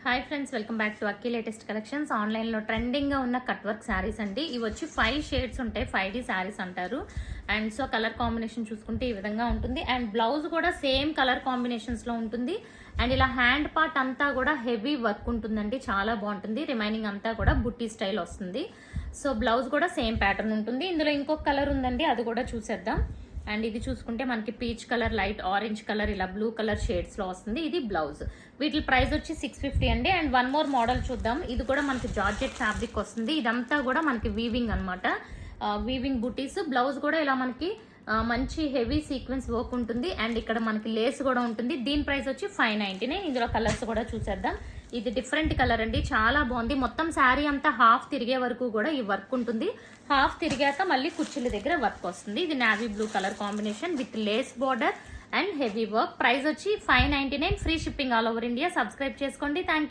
Hi friends, welcome back to Akki latest collections. ఆన్లైన్లో ట్రెండింగ్గా ఉన్న cut work saris అండి. ఇవి వచ్చి 5 షేడ్స్ ఉంటాయి, 5D శారీస్ అంటారు. అండ్ సో కలర్ కాంబినేషన్ చూసుకుంటే ఈ విధంగా ఉంటుంది. అండ్ బ్లౌజ్ కూడా సేమ్ కలర్ కాంబినేషన్స్లో ఉంటుంది. అండ్ ఇలా హ్యాండ్ పార్ట్ అంతా కూడా హెవీ వర్క్ ఉంటుందండి, చాలా బాగుంటుంది. రిమైనింగ్ అంతా కూడా బుట్టి స్టైల్ వస్తుంది. సో బ్లౌజ్ కూడా సేమ్ ప్యాటర్న్ ఉంటుంది. ఇందులో ఇంకొక కలర్ ఉందండి, అది కూడా చూసేద్దాం. అండ్ ఇది చూసుకుంటే మనకి peach colour, light orange colour, ఇలా బ్లూ కలర్ షేడ్స్ లో వస్తుంది. ఇది బ్లౌజ్. వీటి ప్రైస్ వచ్చి 650 అండి. అండ్ వన్ మోర్ మోడల్ చూద్దాం. ఇది కూడా మనకి జార్జెట్ ఫ్యాబ్రిక్ వస్తుంది. ఇదంతా కూడా మనకి వీవింగ్ అనమాట, వీవింగ్ బుటీస్. బ్లౌజ్ కూడా ఇలా మనకి మంచి హెవీ సీక్వెన్స్ వర్క్ ఉంటుంది. అండ్ ఇక్కడ మనకి లేస్ కూడా ఉంటుంది. దీని ప్రైస్ వచ్చి 599. ఇందులో కలర్స్ కూడా చూసేద్దాం. ఇది డిఫరెంట్ కలర్ అండి, చాలా బాగుంది. మొత్తం శారీ అంతా హాఫ్ తిరిగే వరకు కూడా ఈ వర్క్ ఉంటుంది. హాఫ్ తిరిగాక మళ్ళీ కుర్చీల దగ్గర వర్క్ వస్తుంది. ఇది navy blue colour combination with lace border and heavy work. Price వచ్చి 599. Free shipping all over India. Subscribe చేసుకోండి. థ్యాంక్